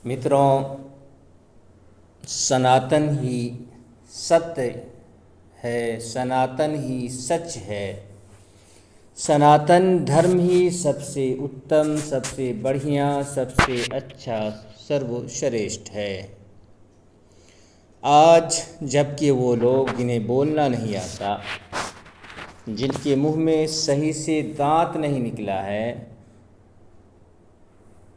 मित्रों, सनातन ही सत्य है, सनातन ही सच है। सनातन धर्म ही सबसे उत्तम, सबसे बढ़िया, सबसे अच्छा, सर्वश्रेष्ठ है। आज जबकि वो लोग जिन्हें बोलना नहीं आता, जिनके मुंह में सही से दांत नहीं निकला है,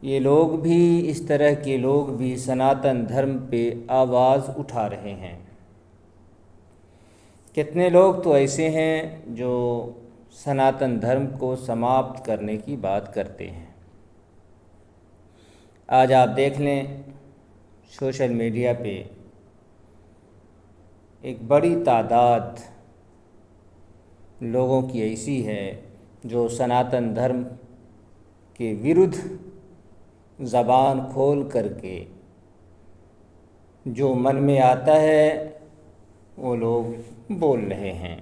ये लोग भी, इस तरह के लोग भी सनातन धर्म पे आवाज़ उठा रहे हैं। कितने लोग तो ऐसे हैं जो सनातन धर्म को समाप्त करने की बात करते हैं। आज आप देख लें, सोशल मीडिया पे एक बड़ी तादाद लोगों की ऐसी है जो सनातन धर्म के विरुद्ध ज़बान खोल करके जो मन में आता है वो लोग बोल रहे हैं।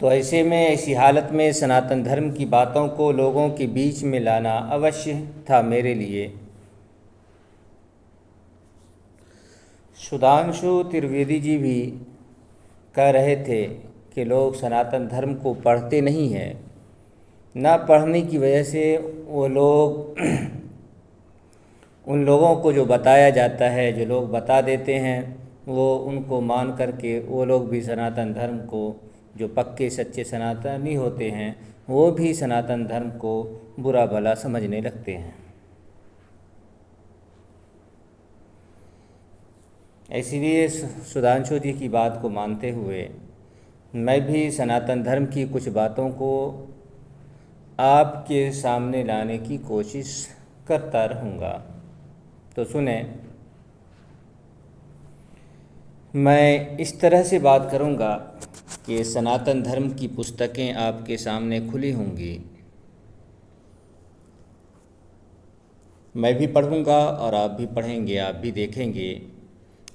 तो ऐसे में, ऐसी हालत में सनातन धर्म की बातों को लोगों के बीच में लाना अवश्य था मेरे लिए। सुधांशु त्रिवेदी जी भी कह रहे थे कि लोग सनातन धर्म को पढ़ते नहीं हैं। ना पढ़ने की वजह से वो लोग उन लोगों को जो बताया जाता है, जो लोग बता देते हैं, वो उनको मान करके वो लोग भी सनातन धर्म को, जो पक्के सच्चे सनातनी होते हैं, वो भी सनातन धर्म को बुरा भला समझने लगते हैं। इसीलिए सुधांशु जी की बात को मानते हुए मैं भी सनातन धर्म की कुछ बातों को आपके सामने लाने की कोशिश करता रहूँगा। तो सुने, मैं इस तरह से बात करूँगा कि सनातन धर्म की पुस्तकें आपके सामने खुली होंगी, मैं भी पढ़ूँगा और आप भी पढ़ेंगे, आप भी देखेंगे।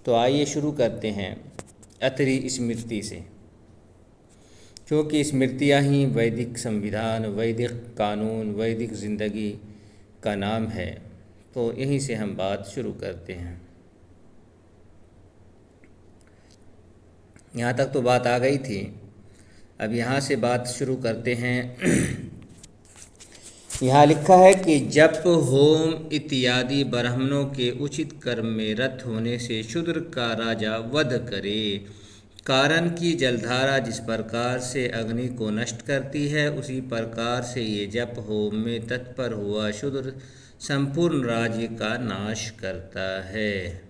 तो आइए शुरू करते हैं अत्रि स्मृति से, क्योंकि स्मृतियाँ ही वैदिक संविधान, वैदिक कानून, वैदिक ज़िंदगी का नाम है। तो यहीं से हम बात शुरू करते हैं। यहाँ तक तो बात आ गई थी, अब यहाँ से बात शुरू करते हैं। यहाँ लिखा है कि जप, होम इत्यादि ब्राह्मणों के उचित कर्म में रत होने से शूद्र का राजा वध करे। कारण की जलधारा जिस प्रकार से अग्नि को नष्ट करती है, उसी प्रकार से ये जप होम में तत्पर हुआ शूद्र संपूर्ण राज्य का नाश करता है।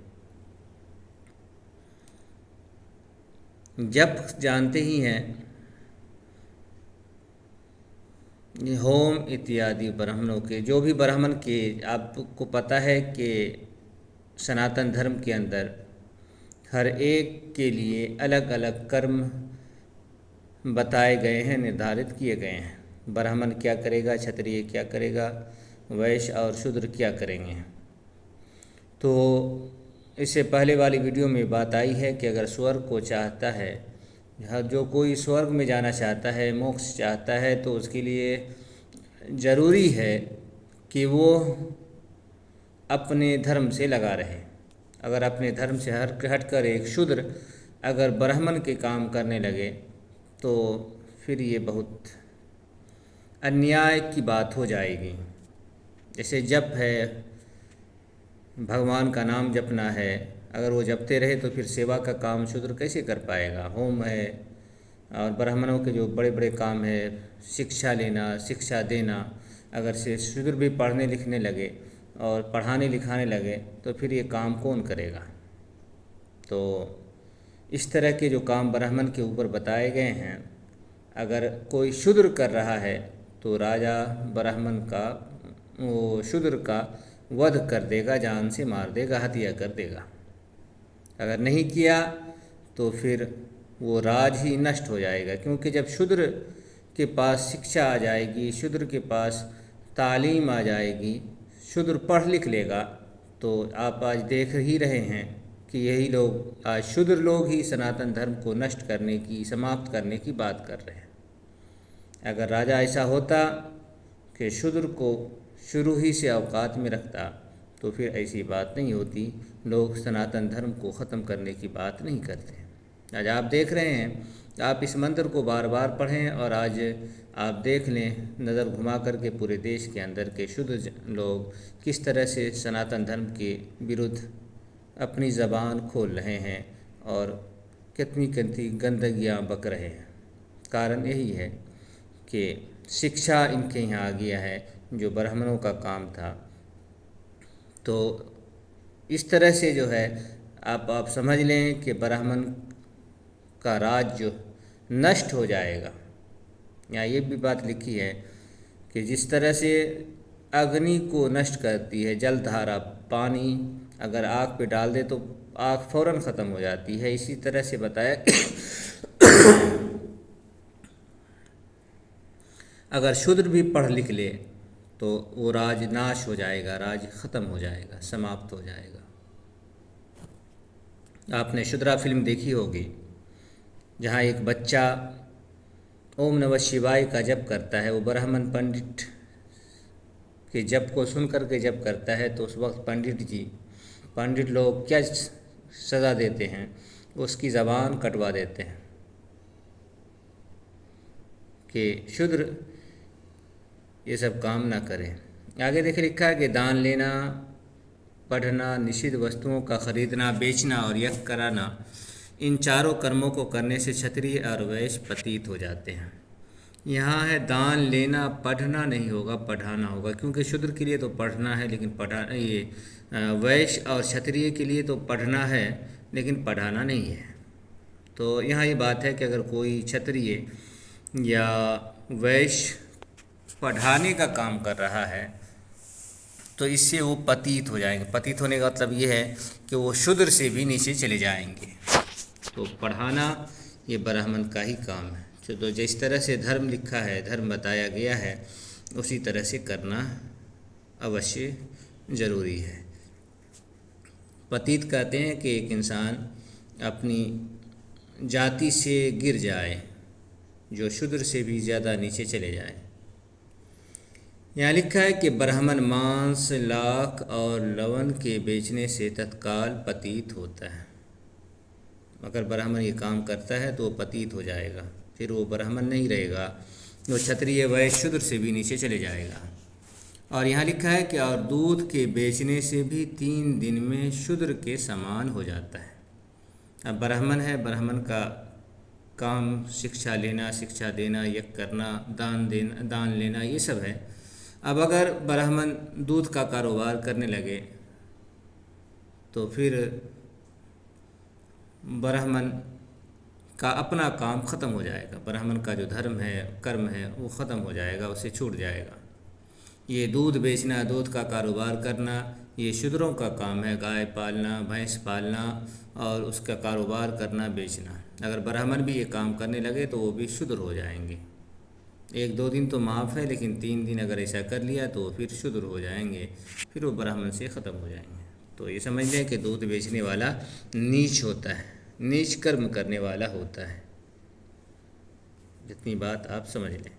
जप जानते ही हैं, होम इत्यादि ब्राह्मणों के, जो भी ब्राह्मण के, आपको पता है कि सनातन धर्म के अंदर हर एक के लिए अलग अलग कर्म बताए गए हैं, निर्धारित किए गए हैं। ब्राह्मण क्या करेगा, क्षत्रिय क्या करेगा, वैश्य और शूद्र क्या करेंगे। तो इससे पहले वाली वीडियो में बात आई है कि अगर स्वर्ग को चाहता है, जो कोई स्वर्ग में जाना चाहता है, मोक्ष चाहता है, तो उसके लिए ज़रूरी है कि वो अपने धर्म से लगा रहे। अगर अपने धर्म से हटकर एक शूद्र अगर ब्राह्मण के काम करने लगे तो फिर ये बहुत अन्याय की बात हो जाएगी। जैसे जप है, भगवान का नाम जपना है, अगर वो जपते रहे तो फिर सेवा का काम शूद्र कैसे कर पाएगा। होम है, और ब्राह्मणों के जो बड़े बड़े काम है, शिक्षा लेना, शिक्षा देना, अगर से शूद्र भी पढ़ने लिखने लगे और पढ़ाने लिखाने लगे तो फिर ये काम कौन करेगा। तो इस तरह के जो काम ब्राह्मण के ऊपर बताए गए हैं, अगर कोई शूद्र कर रहा है तो राजा ब्राह्मण का, वो शूद्र का वध कर देगा, जान से मार देगा, हत्या कर देगा। अगर नहीं किया तो फिर वो राज ही नष्ट हो जाएगा। क्योंकि जब शूद्र के पास शिक्षा आ जाएगी, शूद्र के पास तालीम आ जाएगी, शूद्र पढ़ लिख लेगा, तो आप आज देख ही रहे हैं कि यही लोग, आज शूद्र लोग ही सनातन धर्म को नष्ट करने की, समाप्त करने की बात कर रहे हैं। अगर राजा ऐसा होता कि शूद्र को शुरू ही से औकात में रखता तो फिर ऐसी बात नहीं होती, लोग सनातन धर्म को ख़त्म करने की बात नहीं करते। आज आप देख रहे हैं, आप इस मंत्र को बार बार पढ़ें और आज आप देख लें, नज़र घुमा कर के पूरे देश के अंदर के शुद्ध लोग किस तरह से सनातन धर्म के विरुद्ध अपनी ज़बान खोल रहे हैं और कितनी कितनी गंदगियाँ बक रहे हैं। कारण यही है कि शिक्षा इनके यहाँ आ गया है, जो ब्राह्मणों का काम था। तो इस तरह से जो है आप समझ लें कि ब्राह्मण का राज जो नष्ट हो जाएगा। यहाँ ये भी बात लिखी है कि जिस तरह से अग्नि को नष्ट करती है जलधारा, पानी अगर आग पे डाल दे तो आग फौरन ख़त्म हो जाती है, इसी तरह से बताया अगर शूद्र भी पढ़ लिख ले तो वो राज नाश हो जाएगा, राज ख़त्म हो जाएगा, समाप्त हो जाएगा। आपने शुद्रा फिल्म देखी होगी, जहाँ एक बच्चा ओम नमः शिवाय का जप करता है। वो ब्राह्मण पंडित के जप को सुन कर के जप करता है, तो उस वक्त पंडित लोग क्या सज़ा देते हैं, उसकी ज़बान कटवा देते हैं कि शूद्र ये सब काम ना करें। आगे देखे लिखा है कि दान लेना, पढ़ना, निषिद्ध वस्तुओं का खरीदना, बेचना और यज्ञ कराना, इन चारों कर्मों को करने से क्षत्रिय और वैश्य पतित हो जाते हैं। यहाँ है दान लेना, पढ़ना नहीं होगा, पढ़ाना होगा, क्योंकि शूद्र के लिए तो पढ़ना है लेकिन वैश्य और क्षत्रिय के लिए तो पढ़ना है लेकिन पढ़ाना नहीं है। तो यहाँ ये बात है कि अगर कोई क्षत्रिय या वैश्य पढ़ाने का काम कर रहा है तो इससे वो पतित हो जाएंगे। पतित होने का मतलब ये है कि वो शूद्र से भी नीचे चले जाएंगे। तो पढ़ाना ये ब्राह्मण का ही काम है। तो जिस तरह से धर्म लिखा है, धर्म बताया गया है, उसी तरह से करना अवश्य ज़रूरी है। पतित कहते हैं कि एक इंसान अपनी जाति से गिर जाए, जो शूद्र से भी ज़्यादा नीचे चले जाए। यहाँ लिखा है कि ब्राह्मण मांस, लाख और लवण के बेचने से तत्काल पतित होता है। अगर ब्राह्मण ये काम करता है तो वो पतित हो जाएगा, फिर वो ब्राह्मण नहीं रहेगा, वो क्षत्रिय वैश्य शूद्र से भी नीचे चले जाएगा। और यहाँ लिखा है कि और दूध के बेचने से भी 3 दिन में शूद्र के समान हो जाता है। अब ब्राह्मण है, ब्राह्मण का काम शिक्षा लेना, शिक्षा देना, यज्ञ करना, दान लेना, ये सब है। अब अगर ब्राह्मण दूध का कारोबार करने लगे तो फिर ब्राह्मण का अपना काम ख़त्म हो जाएगा। ब्राह्मण का जो धर्म है, कर्म है, वो ख़त्म हो जाएगा, उससे छूट जाएगा। ये दूध बेचना, दूध का कारोबार करना, ये शूद्रों का काम है। गाय पालना, भैंस पालना और उसका कारोबार करना, बेचना। अगर ब्राह्मण भी ये काम करने लगे तो वो भी शूद्र हो जाएंगे। 1-2 दिन तो माफ़ है, लेकिन 3 दिन अगर ऐसा कर लिया तो फिर शूद्र हो जाएंगे, फिर वो ब्राह्मण से ख़त्म हो जाएंगे। तो ये समझ लें कि दूध बेचने वाला नीच होता है, नीच कर्म करने वाला होता है। जितनी बात आप समझ लें।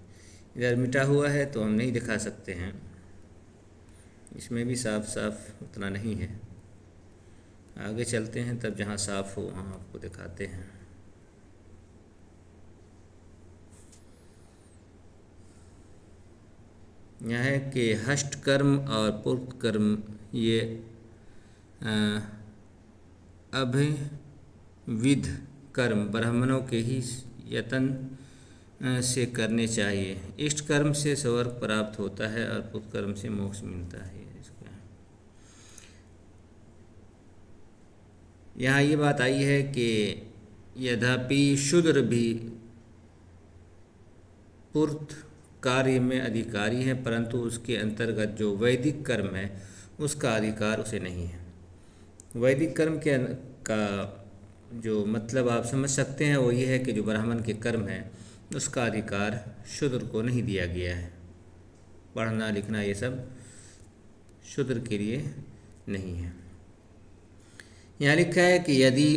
इधर मिटा हुआ है तो हम नहीं दिखा सकते हैं, इसमें भी साफ साफ उतना नहीं है। आगे चलते हैं, तब जहाँ साफ हो वहाँ आपको दिखाते हैं। यह है कि हष्ट कर्म और पूर्व कर्म ये अभिविध कर्म ब्राह्मणों के ही यत्न से करने चाहिए। इष्ट कर्म से स्वर्ग प्राप्त होता है और पूर्व कर्म से मोक्ष मिलता है। इसका यहाँ ये बात आई है कि यद्यपि शूद्र भी पूर्व कार्य में अधिकारी है, परंतु उसके अंतर्गत जो वैदिक कर्म है उसका अधिकार उसे नहीं है। वैदिक कर्म का जो मतलब आप समझ सकते हैं वो ये है कि जो ब्राह्मण के कर्म है उसका अधिकार शूद्र को नहीं दिया गया है। पढ़ना लिखना ये सब शूद्र के लिए नहीं है। यहाँ लिखा है कि यदि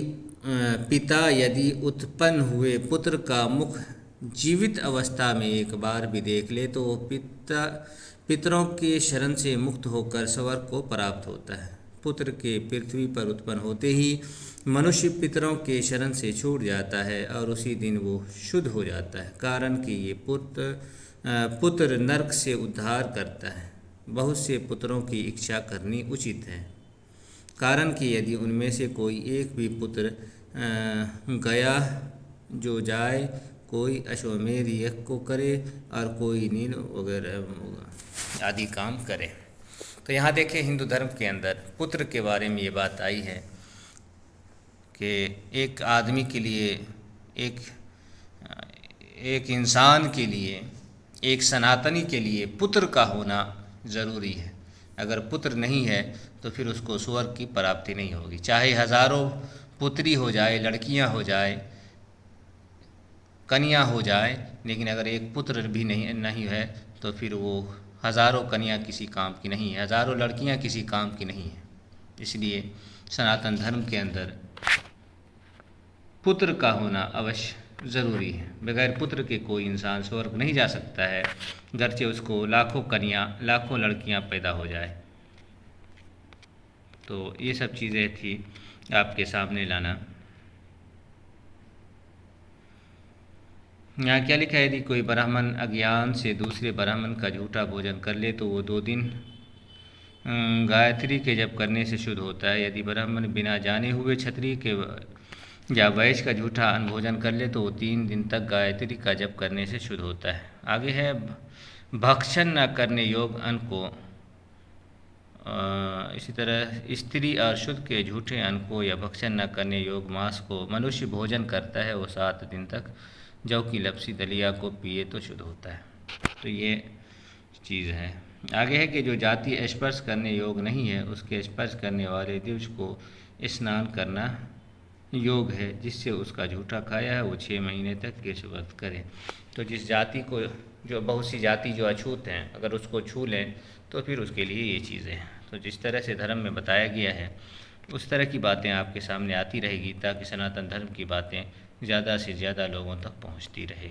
उत्पन्न हुए पुत्र का मुख जीवित अवस्था में एक बार भी देख ले तो वो पितरों के शरण से मुक्त होकर स्वर्ग को प्राप्त होता है। पुत्र के पृथ्वी पर उत्पन्न होते ही मनुष्य पितरों के शरण से छूट जाता है और उसी दिन वो शुद्ध हो जाता है, कारण कि ये पुत्र नरक से उद्धार करता है। बहुत से पुत्रों की इच्छा करनी उचित है, कारण कि यदि उनमें से कोई एक भी पुत्र गया जो जाए, कोई अश्वमेध यज्ञ को करे और कोई नील वगैरह आदि काम करे। तो यहाँ देखें, हिंदू धर्म के अंदर पुत्र के बारे में ये बात आई है कि एक आदमी के लिए, एक इंसान के लिए, एक सनातनी के लिए पुत्र का होना ज़रूरी है। अगर पुत्र नहीं है तो फिर उसको स्वर्ग की प्राप्ति नहीं होगी, चाहे हज़ारों पुत्री हो जाए, लड़कियां हो जाए, कन्या हो जाए, लेकिन अगर एक पुत्र भी नहीं है तो फिर वो हज़ारों कन्या किसी काम की नहीं है, हज़ारों लड़कियां किसी काम की नहीं है। इसलिए सनातन धर्म के अंदर पुत्र का होना अवश्य ज़रूरी है। बगैर पुत्र के कोई इंसान स्वर्ग नहीं जा सकता है, गरचे उसको लाखों कन्या, लाखों लड़कियां पैदा हो जाए। तो ये सब चीज़ें थी आपके सामने लाना। यहाँ क्या लिखा है, यदि कोई ब्राह्मण अज्ञान से दूसरे ब्राह्मण का झूठा भोजन कर ले तो वो 2 दिन गायत्री के जप करने से शुद्ध होता है। यदि ब्राह्मण बिना जाने हुए क्षत्रिय के या वैश्य का झूठा अन्न कर ले तो वो 3 दिन तक गायत्री का जप करने से शुद्ध होता है। आगे है, भक्षण न करने योग्य अन्न को, इसी तरह स्त्री और शुद्ध के झूठे अन्न को या भक्षण न करने योग्य मांस को मनुष्य भोजन करता है, वो 7 दिन तक जौ की लपसी दलिया को पिए तो शुद्ध होता है। तो ये चीज़ है। आगे है कि जो जाति स्पर्श करने योग्य नहीं है, उसके स्पर्श करने वाले दिवस को स्नान करना योग है, जिससे उसका झूठा खाया है वो 6 महीने तक केश व्रत करे। तो जिस जाति को, जो बहुत सी जाति जो अछूत हैं, अगर उसको छू लें तो फिर उसके लिए ये चीज़ें हैं। तो जिस तरह से धर्म में बताया गया है उस तरह की बातें आपके सामने आती रहेगी, ताकि सनातन धर्म की बातें ज़्यादा से ज़्यादा लोगों तक पहुँचती रहे।